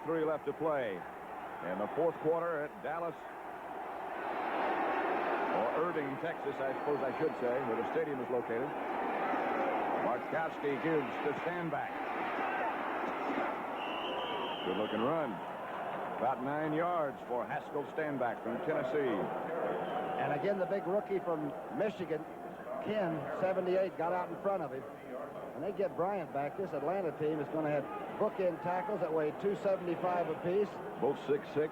1:03 left to play in the fourth quarter at Dallas, or Irving, Texas, I suppose I should say, where the stadium is located. Bartkowski gives to Stanback. Good-looking run. About 9 yards for Haskell Stanback from Tennessee. And again, the big rookie from Michigan, Ken, 78, got out in front of him. And they get Bryant back. This Atlanta team is going to have bookend tackles that weigh 275 apiece. Both 6'6".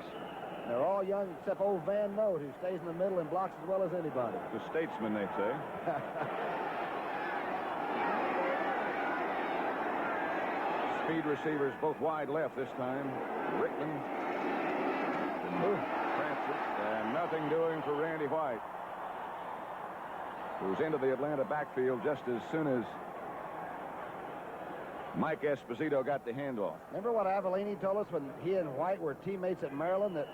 They're all young except old Van Note, who stays in the middle and blocks as well as anybody. The statesman, they say. Speed receivers both wide left this time. Rickman, Francis, and nothing doing for Randy White, who's into the Atlanta backfield just as soon as Mike Esposito got the handoff. Remember what Avellini told us when he and White were teammates at Maryland, that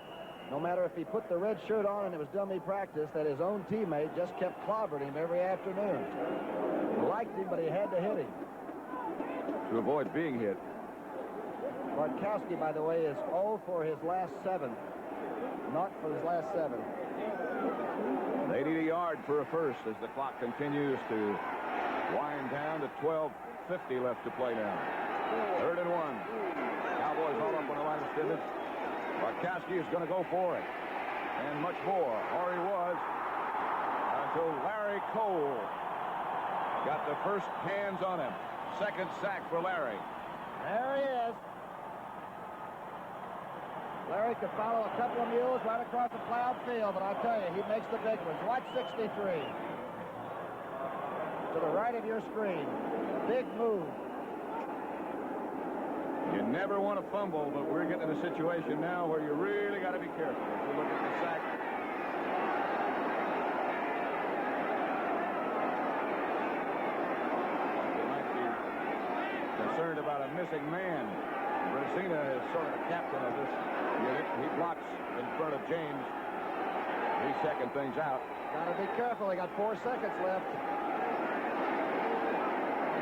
no matter if he put the red shirt on and it was dummy practice, that his own teammate just kept clobbering him every afternoon. He liked him, but he had to hit him. To avoid being hit. Bartkowski, by the way, is 0 for his last 7. Not for his last 7. They need a yard for a first as the clock continues to wind down to 12:50 left to play now. 3rd and 1. Cowboys all up on the line of scrimmage. Bartkowski is going to go for it. And much more. Or he was until Larry Cole got the first hands on him. Second sack for Larry. There he is. Larry could follow a couple of mules right across the plowed field, but I'll tell you, he makes the big ones. Watch 63. To the right of your screen. Big move. You never want to fumble, but we're getting in a situation now where you really got to be careful. If you look at the sack. They might be concerned about a missing man. Brazina is sort of the captain of this unit. He blocks in front of James. He's checking things out. Got to be careful. They got 4 seconds left.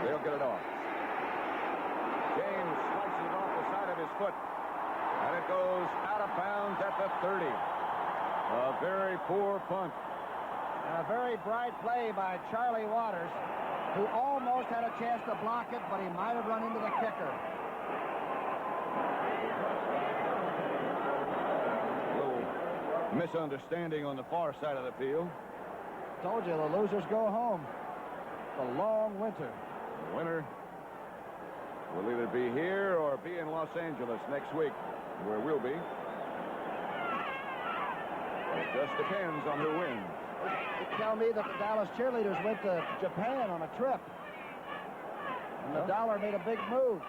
They'll get it off. James slices it off the side of his foot. And it goes out of bounds at the 30. A very poor punt. And a very bright play by Charlie Waters, who almost had a chance to block it, but he might have run into the kicker. Misunderstanding on the far side of the field. Told you, the losers go home. It's a long winter. The winner will either be here or be in Los Angeles next week, where we'll be. It just depends on who wins. They tell me that the Dallas cheerleaders went to Japan on a trip. And the dollar made a big move.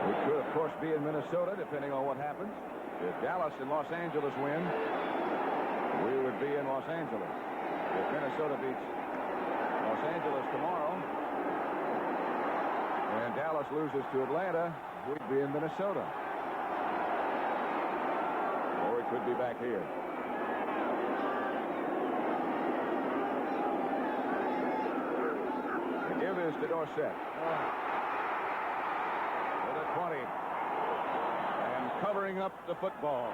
We could, of course, be in Minnesota, depending on what happens. If Dallas and Los Angeles win, we would be in Los Angeles. If Minnesota beats Los Angeles tomorrow, and Dallas loses to Atlanta, we'd be in Minnesota. Or we could be back here. The give is to Dorsett. 20 and covering up the football.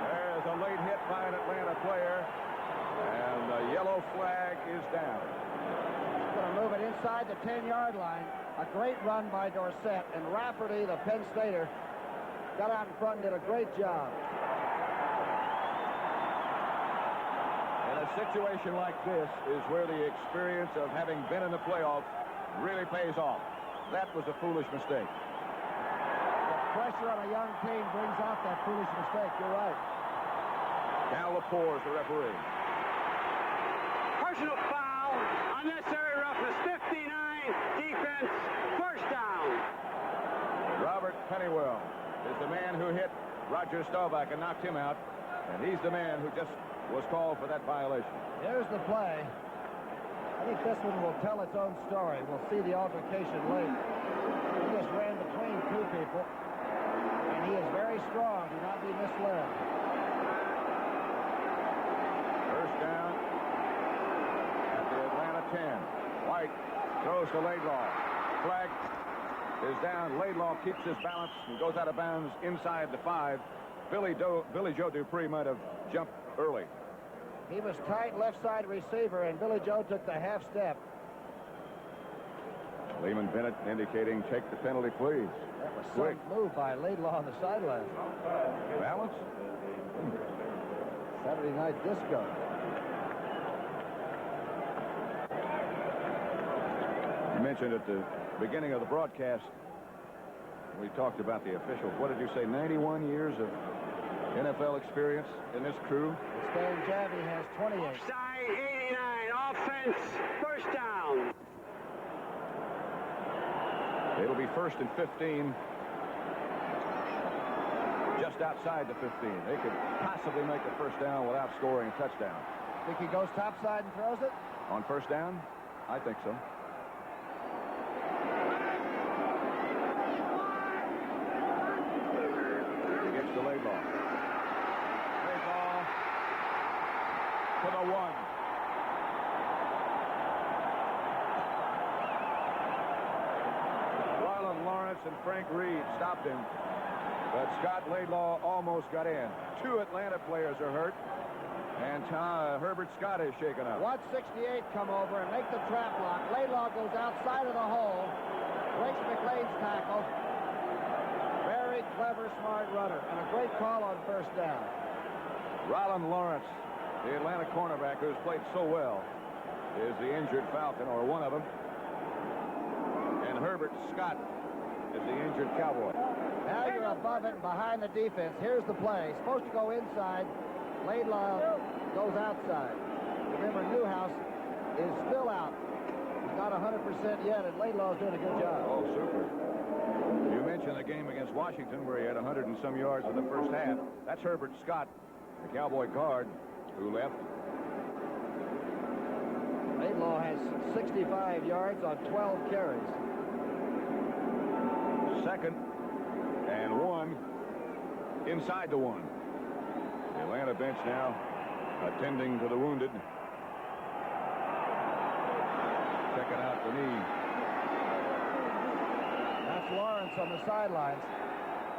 There's a late hit by an Atlanta player, and the yellow flag is down. He's going to move it inside the 10-yard line. A great run by Dorsett, and Rafferty, the Penn Stater, got out in front and did a great job. In a situation like this is where the experience of having been in the playoffs really pays off. That was a foolish mistake. The pressure on a young team brings out that foolish mistake. You're right. Cal Lepore is the referee. Personal foul, unnecessary roughness, 59, defense, first down. Robert Pennywell is the man who hit Roger Staubach and knocked him out, and he's the man who just was called for that violation. Here's the play. I think this one will tell its own story. We'll see the altercation late. He just ran between two people, and he is very strong. Do not be misled. First down at the Atlanta 10. White Throws to Laidlaw. Flag is down. Laidlaw keeps his balance and goes out of bounds inside the 5. Billy Joe Dupree might have jumped early. He was tight left side receiver, and Billy Joe took the half step. Lehman Bennett indicating take the penalty, please. That was Quick. some move by Laidlaw on the sideline. Balance? Saturday Night Disco. You mentioned at the beginning of the broadcast, we talked about the officials. What did you say, 91 years of NFL experience in this crew? Stan Javi has 28. Offside, 89. Offense, first down. It'll be 1st and 15. Just outside the 15. They could possibly make a first down without scoring a touchdown. Think he goes topside and throws it? On first down? I think so. He gets to Laidlaw. Laidlaw to the 1. Rylan Lawrence and Frank Reed stopped him. But Scott Laidlaw almost got in. 2 Atlanta players are hurt. And Herbert Scott is shaken up. 168 come over and make the trap block. Laidlaw goes outside of the hole. Breaks McLean's tackle. Very clever, smart runner. And a great call on first down. Rylan Lawrence, the Atlanta cornerback who's played so well, is the injured Falcon, or one of them. And Herbert Scott is the injured Cowboy. Now you're above it and behind the defense. Here's the play. Supposed to go inside. Laidlaw goes outside. Remember, Newhouse is still out. He's not 100% yet, and Laidlaw's doing a good job. Oh, super. You mentioned the game against Washington where he had 100 and some yards in the first half. That's Herbert Scott, the Cowboy guard, who left. Laidlaw has 65 yards on 12 carries. 2nd and 1 inside the 1. The Atlanta bench now attending to the wounded. Checking out the knee. That's Lawrence on the sidelines.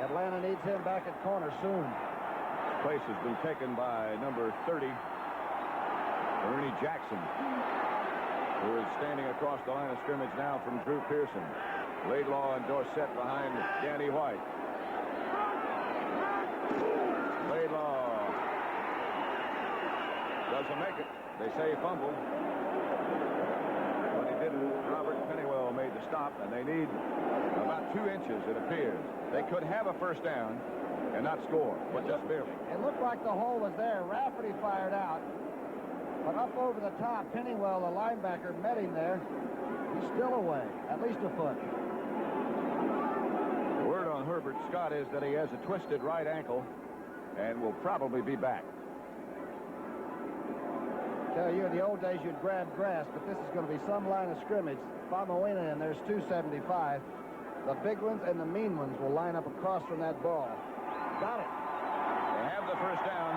Atlanta needs him back at corner soon. His place has been taken by number 30, Ernie Jackson, who is standing across the line of scrimmage now from Drew Pearson. Laidlaw and Dorsett behind Danny White. Laidlaw doesn't make it. They say fumble. But he didn't. Robert Pennywell made the stop, and they need about 2 inches, it appears. They could have a first down and not score, but just barely. It looked like the hole was there. Rafferty fired out. But up over the top, Pennywell, the linebacker, met him there. He's still away, at least a foot. The word on Herbert Scott is that he has a twisted right ankle and will probably be back. Tell you, in the old days, you'd grab grass, but this is going to be some line of scrimmage. Famuina, and there's 275. The big ones and the mean ones will line up across from that ball. Got it. They have the first down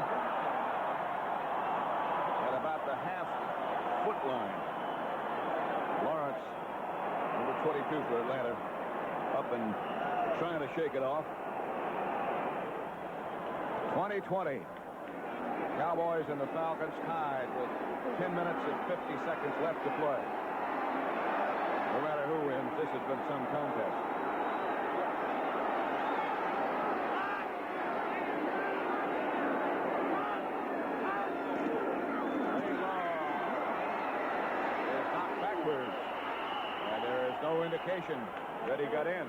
at about the half-foot line. Lawrence, number 22 for Atlanta, up and trying to shake it off. 20-20. Cowboys and the Falcons tied with 10 minutes and 50 seconds left to play. No matter who wins, this has been some contest. And there is no indication that he got in.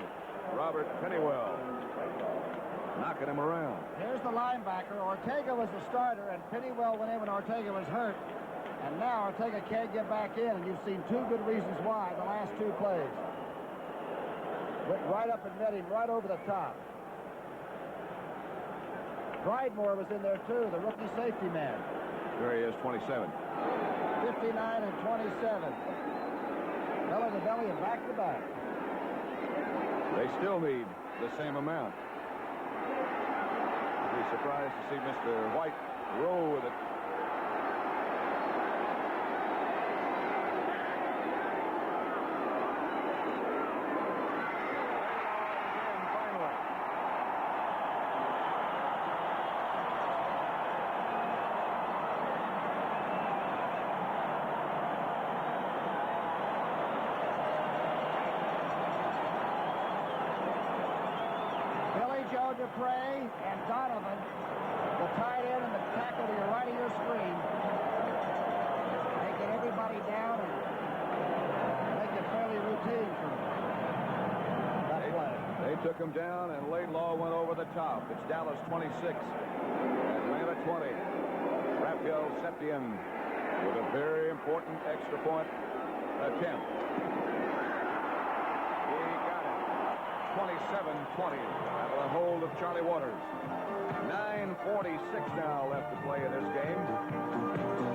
Robert Pennywell knocking him around. Here's the linebacker. Ortega was the starter, and Pennywell went in when Ortega was hurt. And now Ortega can't get back in, and you've seen 2 good reasons why the last 2 plays. Went right up and met him right over the top. Bridemore was in there, too, the rookie safety man. There he is, 27. 59 and 27. Belly to belly and back to back. They still need the same amount. I'd be surprised to see Mr. White roll with it. Dupre and Donovan, the tight end and the tackle to your right of your screen. They get everybody down and make it fairly routine for that play. They took him down, and Laidlaw went over the top. It's Dallas 26, Atlanta 20. Raphael Septien with a very important extra point attempt. He got it. 27-20 out of the hold of Charlie Waters. 9:46 now left to play in this game.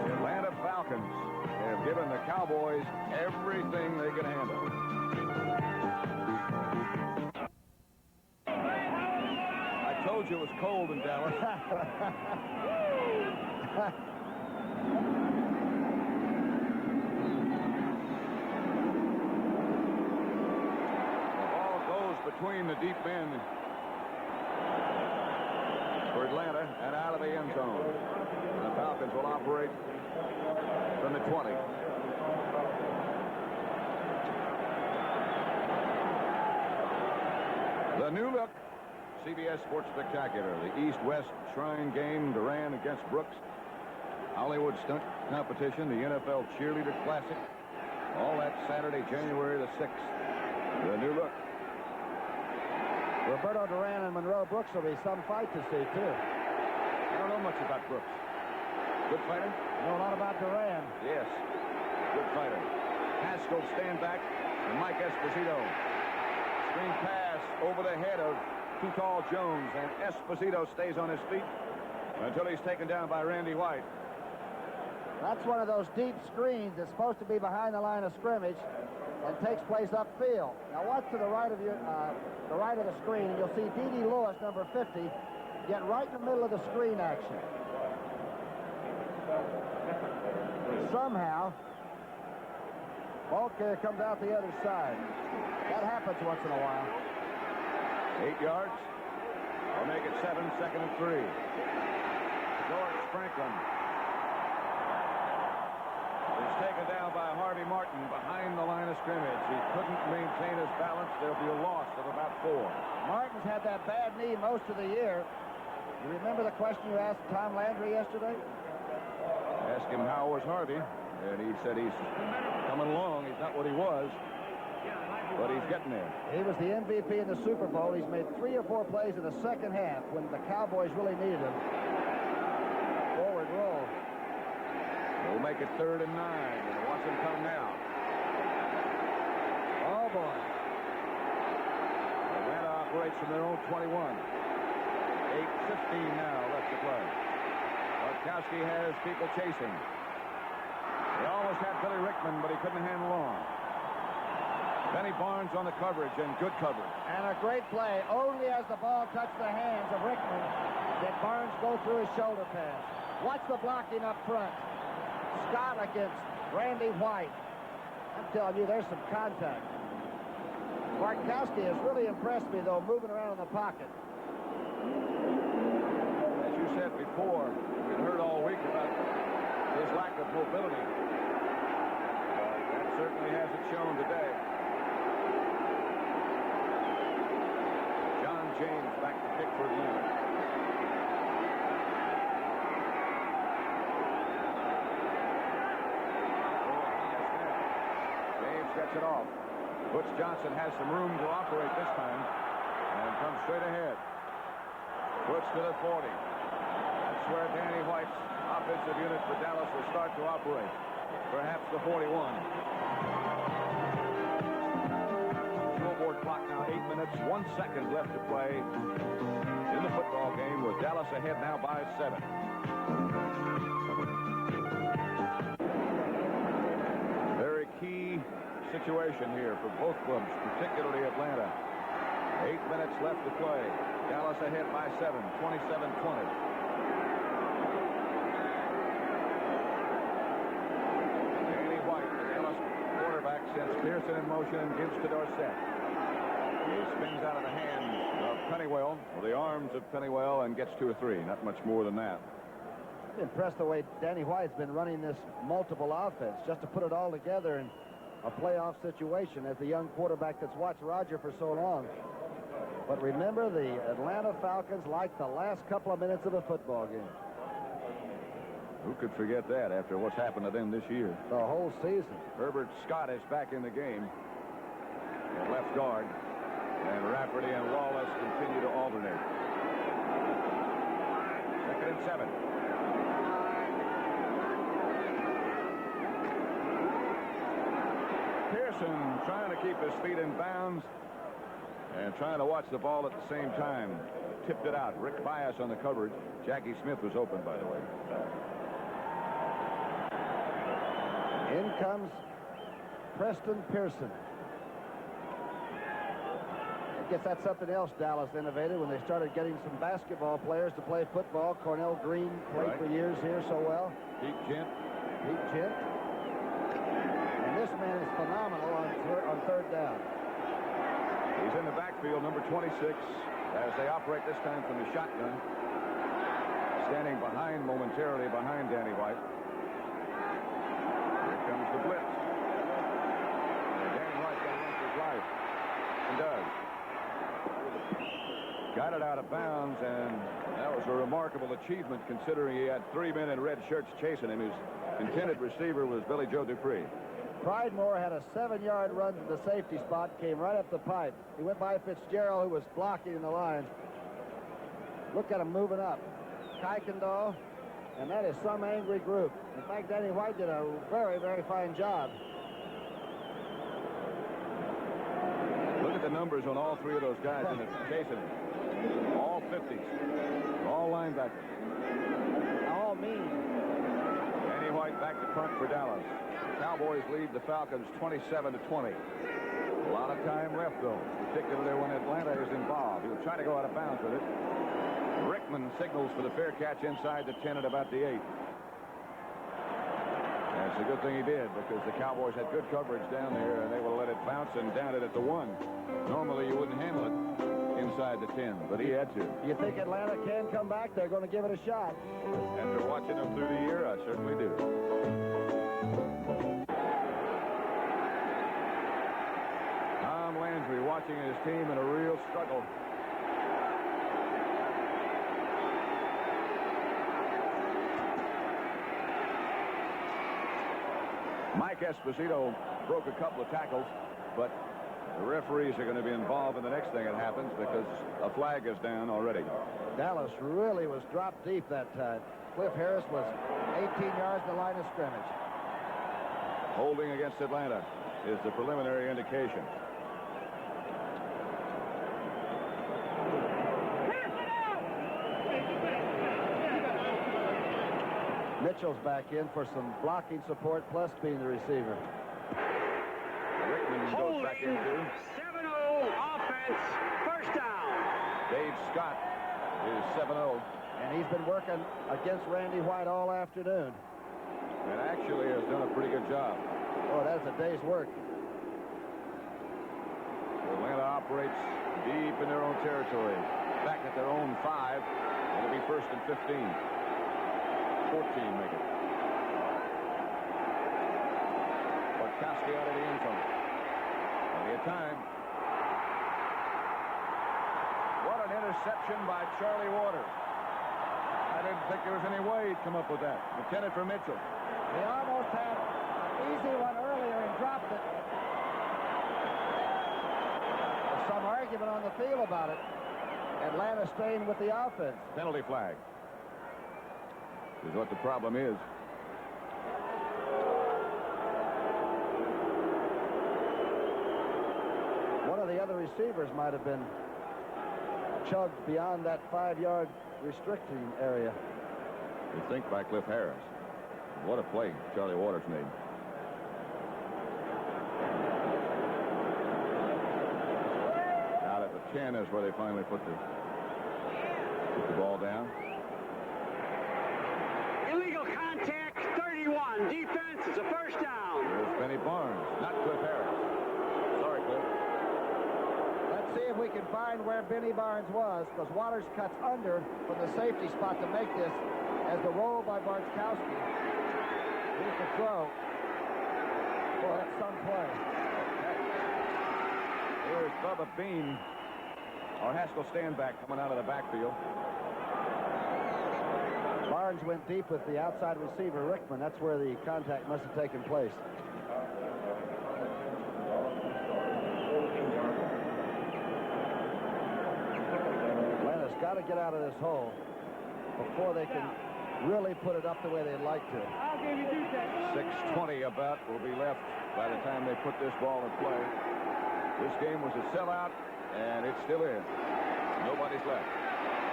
The Atlanta Falcons have given the Cowboys everything they can handle. I told you it was cold in Dallas. Between the deep men for Atlanta and out of the end zone. And the Falcons will operate from the 20. The new look CBS Sports Spectacular, the East-West Shrine game, Duran against Brooks, Hollywood Stunt Competition, the NFL Cheerleader Classic, all that Saturday, January the 6th. The new look. Roberto Duran and Monroe Brooks will be some fight to see, too. I don't know much about Brooks. Good fighter? I know a lot about Duran. Yes. Good fighter. Haskell stand back, and Mike Esposito. Screen pass over the head of too tall Jones, and Esposito stays on his feet until he's taken down by Randy White. That's one of those deep screens that's supposed to be behind the line of scrimmage and takes place upfield. Now watch to the right of your, the right of the screen, and you'll see D.D. Lewis, number 50, get right in the middle of the screen action. Somehow, ball carrier comes out the other side. That happens once in a while. 8 yards. I'll make it 7, 2nd and 3. George Franklin is taken down by Harvey Martin behind the line of scrimmage. He couldn't maintain his balance. There'll be a loss of about 4. Martin's had that bad knee most of the year. You remember the question you asked Tom Landry yesterday? Asked him how was Harvey, and he said he's coming along. He's not what he was, but he's getting there. He was the MVP in the Super Bowl. He's made 3 or 4 plays in the second half when the Cowboys really needed him. Forward roll. We'll make it 3rd and 9, and watch him come now. Oh, boy. Atlanta operates from their own 21. 8:15 now left to play. Bartkowski has people chasing. He almost had Billy Rickman, but he couldn't handle on. Benny Barnes on the coverage, and good coverage. And a great play. Only as the ball touched the hands of Rickman did Barnes go through his shoulder pass. Watch the blocking up front. Scott against Randy White. I'm telling you, there's some contact. Bartkowski has really impressed me, though, moving around in the pocket. As you said before, we've heard all week about his lack of mobility. That certainly hasn't shown today. John James back to kick for Atlanta. James gets it off. Butch Johnson has some room to operate this time and comes straight ahead. Butch to the 40. That's where Danny White's offensive unit for Dallas will start to operate. Perhaps the 41. Scoreboard clock now 8 minutes, 1 second left to play in the football game, with Dallas ahead now by 7. Very key situation here for both clubs, particularly Atlanta. 8 minutes left to play. Dallas ahead by 7, 27-20. Danny White, the Dallas quarterback, sends Pearson in motion and gives to Dorsett. He spins out of the hands of Pennywell, or the arms of Pennywell, and gets 2 or 3. Not much more than that. I'm impressed the way Danny White's been running this multiple offense, just to put it all together in a playoff situation as the young quarterback that's watched Roger for so long. But remember, the Atlanta Falcons like the last couple of minutes of a football game. Who could forget that after what's happened to them this year? The whole season. Herbert Scott is back in the game at left guard. And Rafferty and Wallace continue to alternate. 2nd and 7. Pearson trying to keep his feet in bounds and trying to watch the ball at the same time. Tipped it out. Rick Bias on the coverage. Jackie Smith was open, by the way. In comes Preston Pearson. I guess that's something else Dallas innovated when they started getting some basketball players to play football. Cornell Green played for years here so well. Pete Gent. And this man is phenomenal on third down. He's in the backfield, number 26, as they operate this time from the shotgun. Standing momentarily behind Danny White. Here comes the blitz. And Danny White's going to run for his life. And does. Got it out of bounds, and that was a remarkable achievement considering he had 3 men in red shirts chasing him. His intended receiver was Billy Joe Dupree. Pridemore had a 7-yard run to the safety spot, came right up the pipe. He went by Fitzgerald, who was blocking in the line. Look at him moving up. Kuykendall, and that is some angry group. In fact, Danny White did a very, very fine job. Look at the numbers on all 3 of those guys in the chasing him. All 50s. All linebackers. All mean. Danny White back to punt for Dallas. Cowboys lead the Falcons 27-20. A lot of time left, though, particularly when Atlanta is involved. He'll try to go out of bounds with it. Rickman signals for the fair catch inside the 10 at about the 8. And it's a good thing he did, because the Cowboys had good coverage down there, and they will let it bounce and down it at the 1. Normally, you wouldn't handle it inside the 10, but he had to. You think Atlanta can come back? They're going to give it a shot. After watching them through the year, I certainly do. Tom Landry watching his team in a real struggle. Mike Esposito broke a couple of tackles, but the referees are going to be involved in the next thing that happens because a flag is down already. Dallas really was dropped deep that time. Cliff Harris was 18 yards to the line of scrimmage. Holding against Atlanta is the preliminary indication. Mitchell's back in for some blocking support, plus being the receiver. Rickman goes back in too. 7-0 offense, first down. Dave Scott is 7-0. And he's been working against Randy White all afternoon. And actually has done a pretty good job. Oh, that's a day's work. Atlanta operates deep in their own territory. Back at their own 5. It'll be 1st and 15. 14 make it. Bartkowski out of the end zone. Plenty of time. What an interception by Charlie Waters. I didn't think there was any way he'd come up with that. Intended for Mitchell. He almost had an easy one earlier and dropped it. There's some argument on the field about it. Atlanta staying with the offense. Penalty flag is what the problem is. One of the other receivers might have been chugged beyond that 5-yard restricting area. You think by Cliff Harris. What a play Charlie Waters made. Out at the 10 is where they finally put the ball down. Illegal contact, 31. Defense is a first down. There's Benny Barnes, not Cliff Harris. Sorry, Cliff. Let's see if we can find where Benny Barnes was, because Waters cuts under from the safety spot to make this as the roll by Bartkowski. Here's the throw. Well, that's some play. Here's Bubba Bean or Haskell Standback coming out of the backfield. Barnes went deep with the outside receiver, Rickman. That's where the contact must have taken place. Atlanta's got to get out of this hole before they can really put it up the way they'd like to. 6:20 about will be left by the time they put this ball in play. This game was a sellout, and it still is. Nobody's left.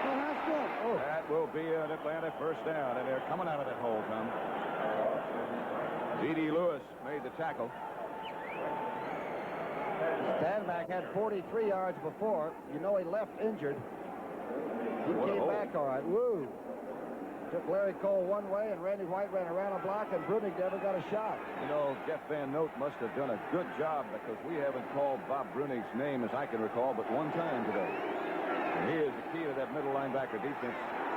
Oh. That will be an Atlanta first down, and they're coming out of that hole, Tom. D.D. Lewis made the tackle. Standback had 43 yards before. You know he left injured. He came back all right. Woo. Took Larry Cole one way, and Randy White ran around a block, and Brunig never got a shot. You know, Jeff Van Note must have done a good job, because we haven't called Bob Brunig's name, as I can recall, but one time today. And he is the key to that middle linebacker defense,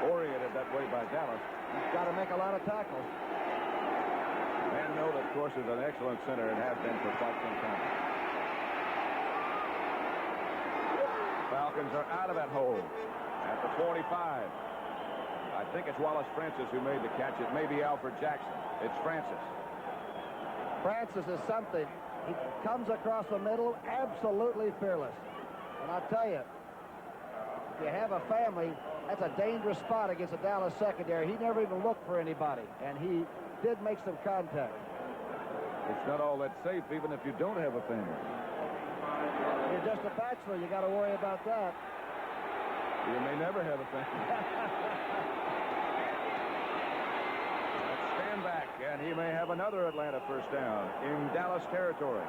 oriented that way by Dallas. He's got to make a lot of tackles. Van Note, of course, is an excellent center and has been for quite some time. Falcons are out of that hole at the 45. I think it's Wallace Francis who made the catch. It may be Alfred Jackson. It's Francis. Francis is something. He comes across the middle absolutely fearless. And I'll tell you, if you have a family, that's a dangerous spot against the Dallas secondary. He never even looked for anybody, and he did make some contact. It's not all that safe, even if you don't have a family. If you're just a bachelor, you got to worry about that. You may never have a family. Stand back, and he may have another Atlanta first down in Dallas territory.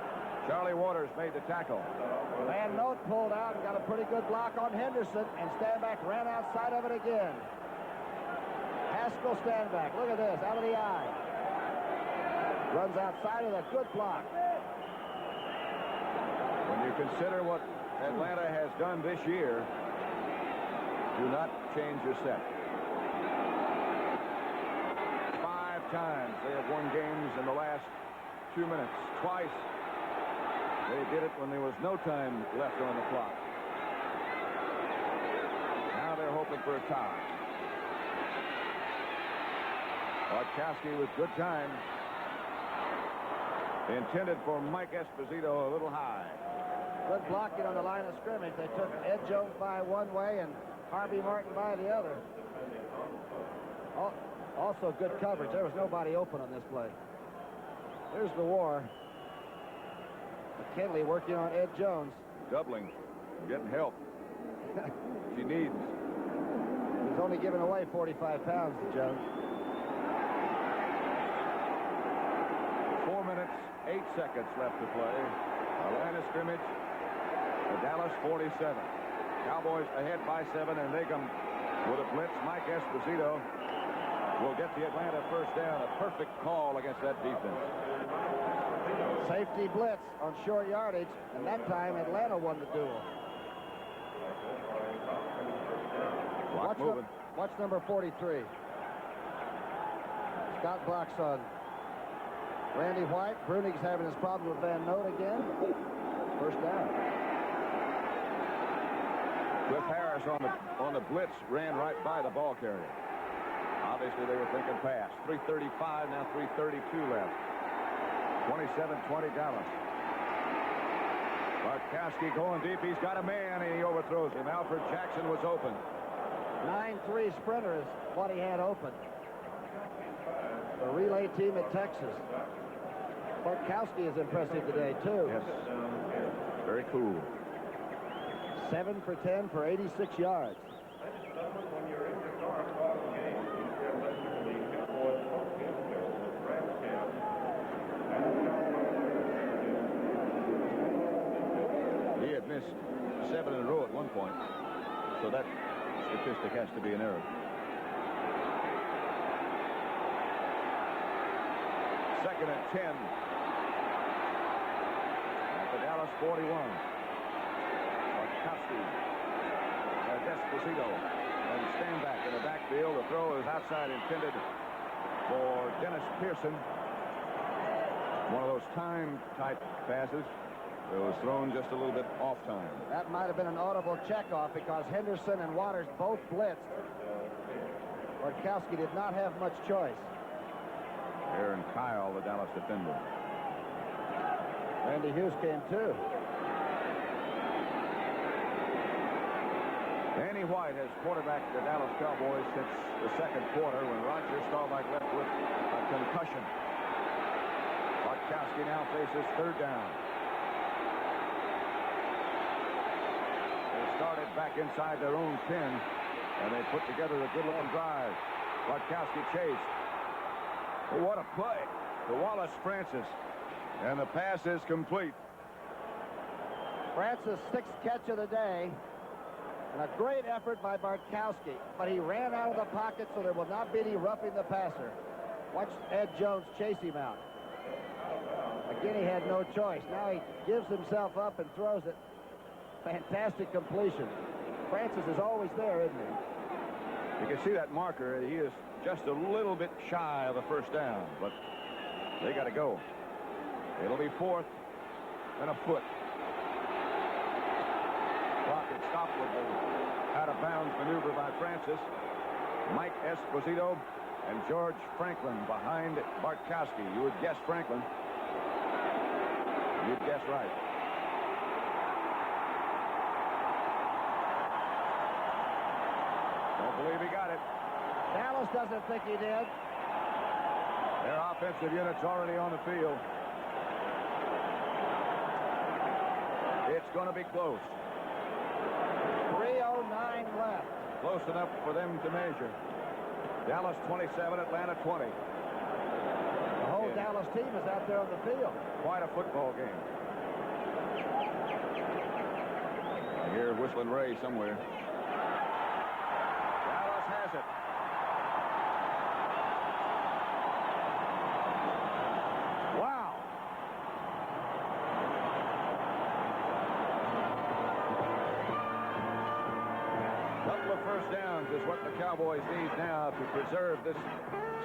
Charlie Waters made the tackle. Van Note pulled out and got a pretty good block on Henderson, and Standback ran outside of it again. Haskell Standback, look at this, out of the eye. Runs outside of a good block. When you consider what Atlanta has done this year, do not change your set. 5 times they have won games in the last 2 minutes. Twice they did it when there was no time left on the clock. Now they're hoping for a tie. Bartkowski with good time. Intended for Mike Esposito a little high. Good blocking on the line of scrimmage. They took Ed Jones by one way and Harvey Martin by the other. Also good coverage. There was nobody open on this play. Here's the war. McKinley working on Ed Jones. Doubling. Getting help. She needs. He's only giving away 45 pounds to Jones. 4 minutes, 8 seconds left to play. The line of scrimmage. The Dallas 47. Cowboys ahead by 7, and they come with a blitz. Mike Esposito will get the Atlanta first down. A perfect call against that defense. Safety blitz on short yardage, and that time Atlanta won the duel. Watch number 43. Scott blocks on Randy White. Brunig's having his problems with Van Note again. First down. Cliff Harris on the blitz ran right by the ball carrier. Obviously, they were thinking pass. 3:35, now 3:32 left. 27-20 Dallas. Bartkowski going deep. He's got a man, and he overthrows him. Alfred Jackson was open. 9-3 sprinter is what he had open. The relay team at Texas. Bartkowski is impressive today, too. Yes. Very cool. 7 for 10 for 86 yards. He had missed 7 in a row at one point, so that statistic has to be an error. Second and 10 at the Dallas 41. Bartkowski has Esposito and Standback in the backfield. The throw is outside, intended for Dennis Pearson. One of those time-type passes. It was thrown just a little bit off time. That might have been an audible checkoff because Henderson and Waters both blitzed. Bartkowski did not have much choice. Aaron Kyle, the Dallas defender. Randy Hughes came too. Danny White has quarterbacked the Dallas Cowboys since the second quarter when Roger Staubach left with a concussion. Bartkowski now faces third down. They started back inside their own 10, and they put together a good-looking drive. Bartkowski chased. What a play to Wallace Francis, and the pass is complete. Francis' 6th catch of the day, and a great effort by Bartkowski, but he ran out of the pocket, so there will not be any roughing the passer. Watch Ed Jones chase him out. Again, he had no choice. Now he gives himself up and throws it. Fantastic completion. Francis is always there, isn't he? You can see that marker. He is just a little bit shy of the first down, but they got to go. It'll be 4th and a foot. Clock had stopped with the out-of-bounds maneuver by Francis. Mike Esposito and George Franklin behind Bartkowski. You would guess Franklin. You'd guess right. Don't believe he got it. Dallas doesn't think he did. Their offensive unit's already on the field. It's going to be close. 3:09 left. Close enough for them to measure. Dallas 27, Atlanta 20. The whole Dallas team is out there on the field. Quite a football game. I hear Whistling Ray somewhere. Dallas has it. Wow. Couple of first downs is what the Cowboys need now to preserve this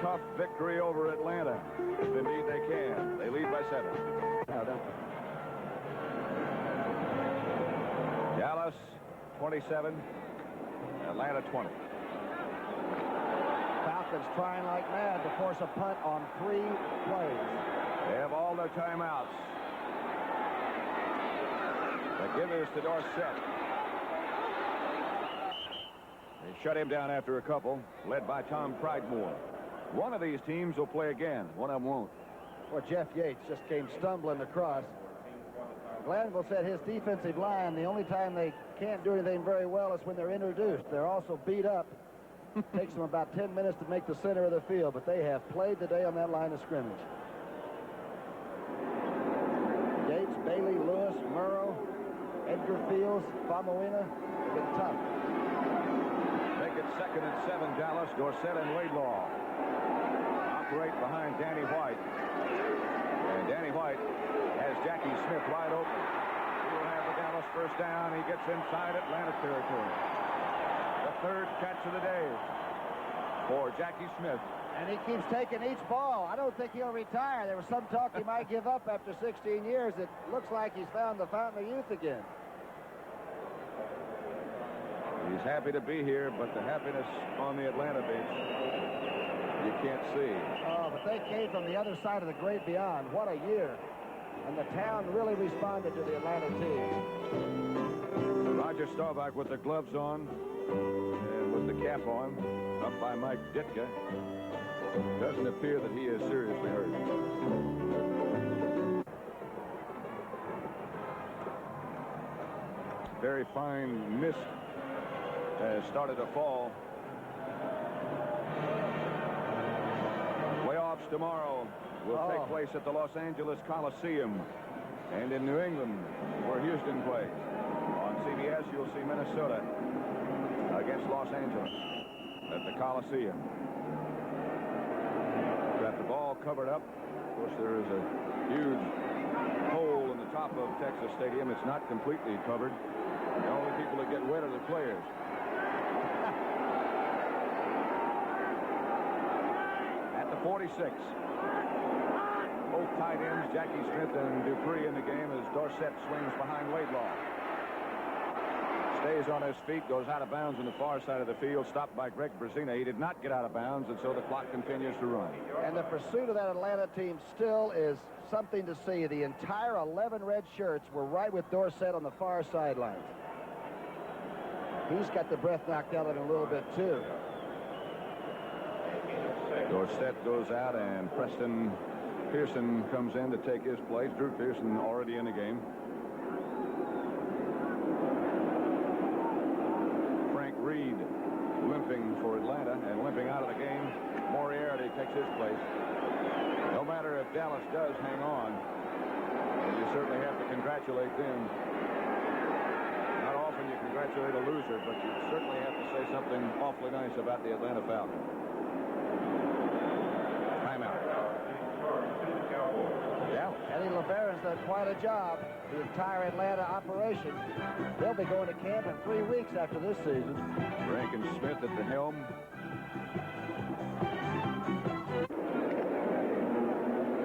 tough victory over Atlanta. If indeed they can. They lead by 7. Dallas 27, Atlanta 20. Falcons trying like mad to force a punt on 3 plays. They have all their timeouts. They give this to Dorsett. They shut him down after a couple, led by Tom Pridemore. One of these teams will play again. One of them won't. Well, Jeff Yates just came stumbling across. Glanville said his defensive line, the only time they can't do anything very well is when they're introduced. They're also beat up. Takes them about 10 minutes to make the center of the field, but they have played today on that line of scrimmage. Yates, Bailey, Lewis, Murrow, Edgar Fields, Famuina. They've been tough. Make it 2nd and 7, Dallas. Dorsett and Laidlaw operate behind Danny White. And Danny White has Jackie Smith wide open. He will have the Dallas first down. He gets inside Atlanta territory. The 3rd catch of the day for Jackie Smith. And he keeps taking each ball. I don't think he'll retire. There was some talk he might give up after 16 years. It looks like he's found the fountain of youth again. He's happy to be here, but the happiness on the Atlanta bench, you can't see. Oh, but they came from the other side of the great beyond. What a year. And the town really responded to the Atlanta team. Roger Staubach with the gloves on and with the cap on, up by Mike Ditka. Doesn't appear that he is seriously hurt. Very fine mist has started to fall. Playoffs tomorrow will take place at the Los Angeles Coliseum and in New England where Houston plays. On CBS you'll see Minnesota against Los Angeles at the Coliseum. Got the ball covered up. Of course there is a huge hole in the top of Texas Stadium. It's not completely covered. The only people that get wet are the players. At the 46. Both tight ends, Jackie Smith and Dupree in the game as Dorsett swings behind Laidlaw. Stays on his feet, goes out of bounds on the far side of the field, stopped by Greg Brzezina. He did not get out of bounds, and so the clock continues to run. And the pursuit of that Atlanta team still is something to see. The entire 11 red shirts were right with Dorsett on the far sidelines. He's got the breath knocked out of him a little bit, too. Dorsett goes out, and Preston Pearson comes in to take his place. Drew Pearson already in the game. Reed limping for Atlanta, and limping out of the game, Moriarty takes his place. No matter if Dallas does hang on, you certainly have to congratulate them. Not often you congratulate a loser, but you certainly have to say something awfully nice about the Atlanta Falcons. Timeout. Yeah, Eddie LeBaron's done quite a job. The entire Atlanta operation. They'll be going to camp in 3 weeks after this season. Rankin Smith at the helm.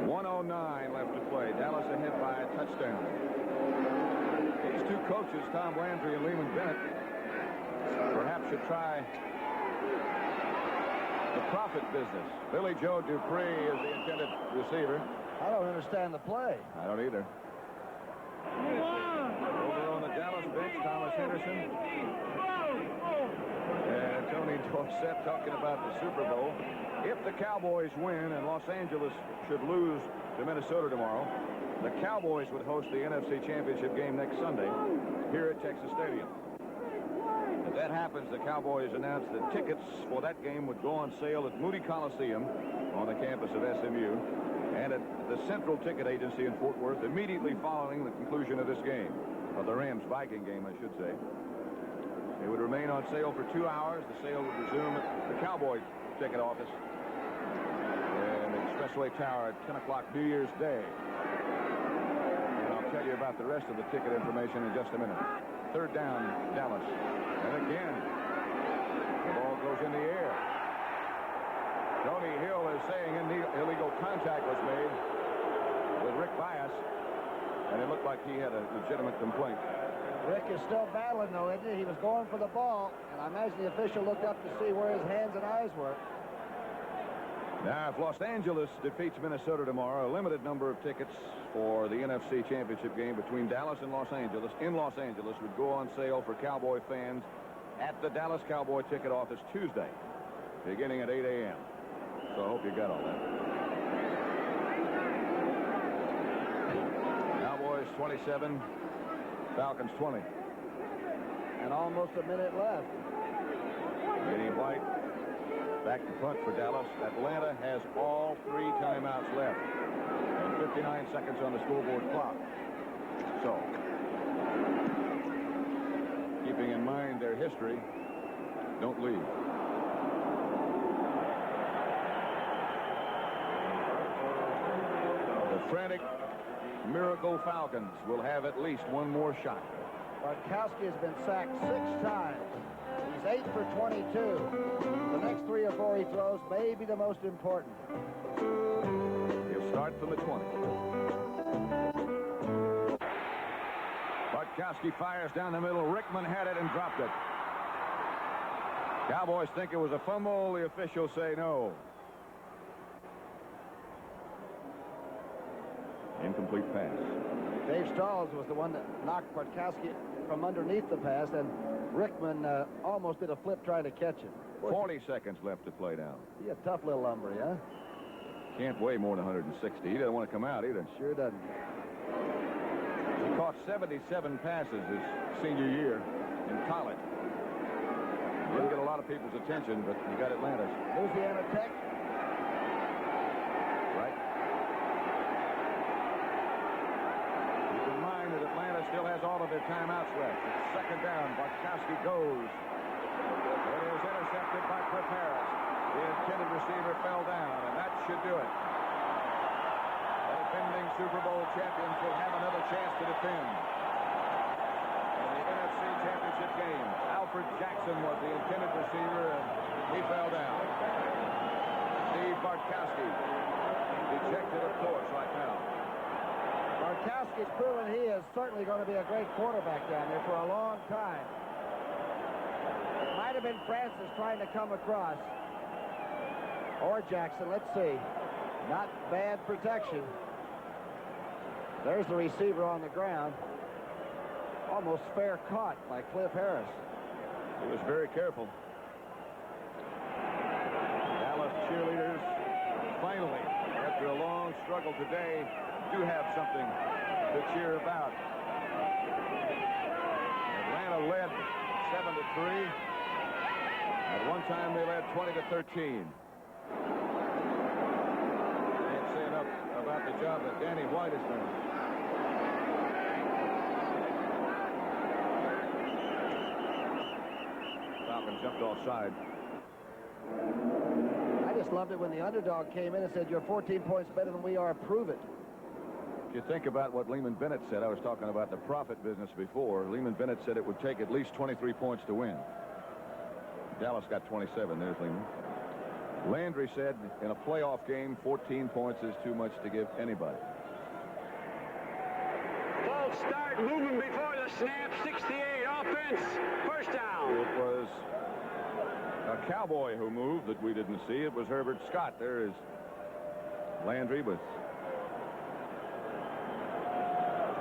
.109 left to play. Dallas ahead by a touchdown. These two coaches, Tom Landry and Lehman Bennett, perhaps should try the profit business. Billy Joe Dupree is the intended receiver. I don't understand the play. I don't either. Over on the Dallas bench, Thomas Henderson and Tony Dorsett talking about the Super Bowl. If the Cowboys win and Los Angeles should lose to Minnesota tomorrow, the Cowboys would host the NFC Championship game next Sunday here at Texas Stadium. If that happens, the Cowboys announced that tickets for that game would go on sale at Moody Coliseum on the campus of SMU and at the Central Ticket Agency in Fort Worth immediately following the conclusion of this game, of the Rams-Viking game, I should say. It would remain on sale for 2 hours. The sale would resume at the Cowboys ticket office and the Expressway Tower at 10 o'clock New Year's Day. And I'll tell you about the rest of the ticket information in just a minute. Third down, Dallas. And again, the ball goes in the air. Tony Hill is saying illegal contact was made with Rick Bias, and it looked like he had a legitimate complaint. Rick is still battling, though, isn't he? He was going for the ball, and I imagine the official looked up to see where his hands and eyes were. Now, if Los Angeles defeats Minnesota tomorrow, a limited number of tickets for the NFC Championship game between Dallas and Los Angeles would go on sale for Cowboy fans at the Dallas Cowboy ticket office Tuesday, beginning at 8 a.m. So I hope you got all that. Cowboys 27, Falcons 20. And almost a minute left. Danny White back to punt for Dallas. Atlanta has all 3 timeouts left and 59 seconds on the scoreboard clock. So, keeping in mind their history, don't leave. Frantic Miracle Falcons will have at least one more shot. Bartkowski has been sacked 6 times. He's 8 for 22. The next 3 or 4 he throws may be the most important. He'll start from the 20. Bartkowski fires down the middle. Rickman had it and dropped it. Cowboys think it was a fumble. The officials say no. Incomplete pass. Dave Strauss was the one that knocked Bartkowski from underneath the pass, and Rickman almost did a flip trying to catch him. 40 seconds left to play now. He's a tough little lumber, huh? Can't weigh more than 160. He doesn't want to come out either. Sure doesn't. He caught 77 passes his senior year in college. Didn't get a lot of people's attention, but he got Atlanta's. Louisiana Tech. Right. Keep in mind that Atlanta still has all of their timeouts left. It's second down. Bartkowski goes. It is intercepted by Cliff Harris. The intended receiver fell down, and that should do it. The defending Super Bowl champions will have another chance to defend. In the NFC Championship game, Alfred Jackson was the intended receiver, and he fell down. Steve Bartkowski dejected, of course, right now. Gronkowski's proven he is certainly going to be a great quarterback down there for a long time. It might have been Francis trying to come across. Or Jackson, let's see. Not bad protection. There's the receiver on the ground. Almost fair caught by Cliff Harris. He was very careful. Dallas cheerleaders finally, after a long struggle today, do have something to cheer about. Atlanta led 7-3. At one time they led 20-13. Can't say enough about the job that Danny White has done. Falcons jumped offside. I just loved it when the underdog came in and said, "You're 14 points better than we are. Prove it." If you think about what Lehman Bennett said, I was talking about the profit business before. Lehman Bennett said it would take at least 23 points to win. Dallas got 27. There's Lehman. Landry said in a playoff game, 14 points is too much to give anybody. False start, moving before the snap, 68, offense, first down. It was a Cowboy who moved that we didn't see. It was Herbert Scott. There is Landry with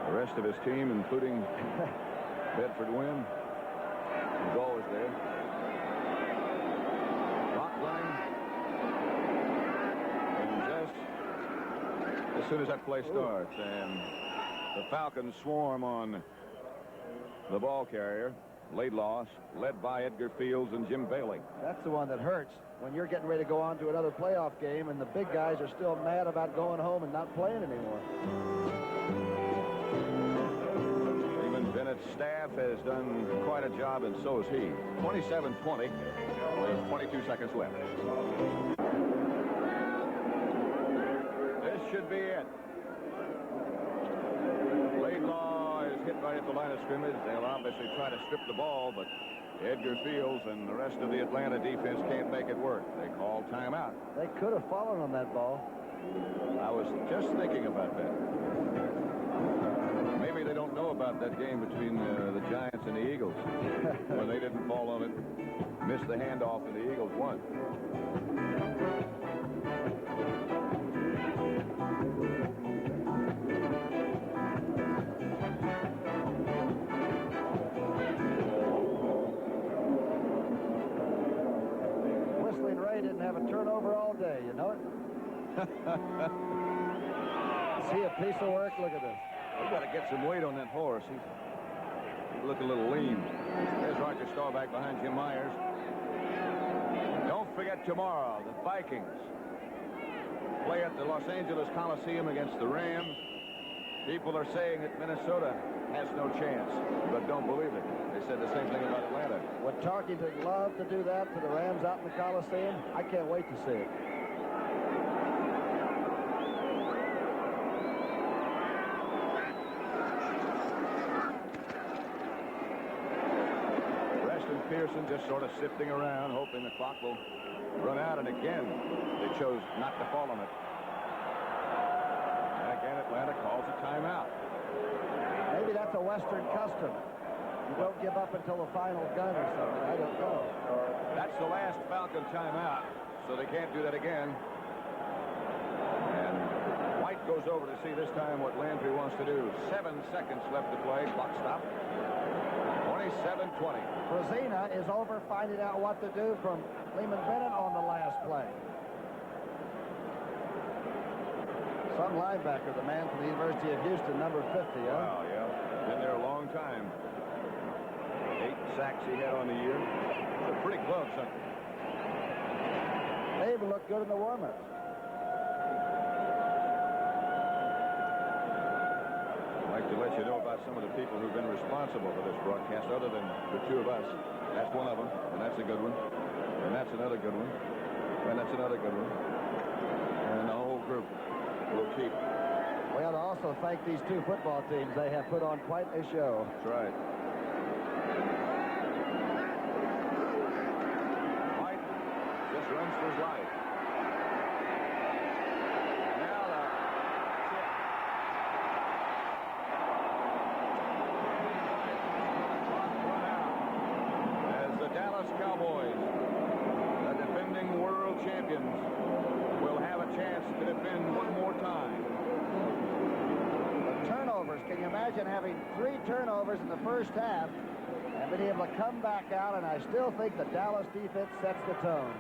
the rest of his team, including Bedford Wynn, who's always there. Clock running. And just as soon as that play starts, and the Falcons swarm on the ball carrier, Laidlaw, led by Edgar Fields and Jim Bailey. That's the one that hurts when you're getting ready to go on to another playoff game and the big guys are still mad about going home and not playing anymore. Bennett's staff has done quite a job, and so has he. 27-20 with 22 seconds left. This should be it. Laidlaw is hit right at the line of scrimmage. They'll obviously try to strip the ball, but Edgar Fields and the rest of the Atlanta defense can't make it work. They call timeout. They could have fallen on that ball. I was just thinking about that. Maybe they don't know about that game between the Giants and the Eagles. When they didn't fall on it, missed the handoff, and the Eagles won. Whistling Ray didn't have a turnover all day, you know it? See a piece of work? Look at this. We've got to get some weight on that horse. He's looking a little lean. There's Roger Staubach behind Jim Myers. Don't forget tomorrow, the Vikings play at the Los Angeles Coliseum against the Rams. People are saying that Minnesota has no chance, but don't believe it. They said the same thing about Atlanta. Would Tarkington love to do that to the Rams out in the Coliseum? I can't wait to see it. Pearson just sort of sifting around, hoping the clock will run out, and again they chose not to fall on it. And again Atlanta calls a timeout. Maybe that's a Western custom. You don't give up until the final gun or something. I don't know. That's the last Falcon timeout, so they can't do that again. And White goes over to see this time what Landry wants to do. 7 seconds left to play. Clock stop. 27-20. Brazina is over finding out what to do from Lehman Bennett on the last play. Some linebacker, the man from the University of Houston, number 50, huh? Wow, yeah. Been there a long time. 8 sacks he had on the year. It's a pretty glove, something. They even looked good in the warm-ups. To let you know about some of the people who've been responsible for this broadcast other than the two of us. That's one of them, and that's a good one, and that's another good one, and that's another good one, and the whole group will keep. We ought to also thank these two football teams. They have put on quite a show. That's right. White just runs for his life. champions will have a chance to defend one more time. The turnovers. Can you imagine having 3 turnovers in the first half and being able to come back out? And I still think the Dallas defense sets the tone.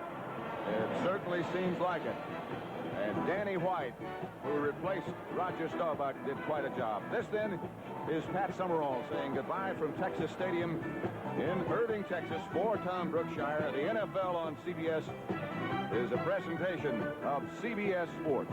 It certainly seems like it. And Danny White, who replaced Roger Staubach, did quite a job. This, then, is Pat Summerall saying goodbye from Texas Stadium in Irving, Texas, for Tom Brookshire. The NFL on CBS is a presentation of CBS Sports.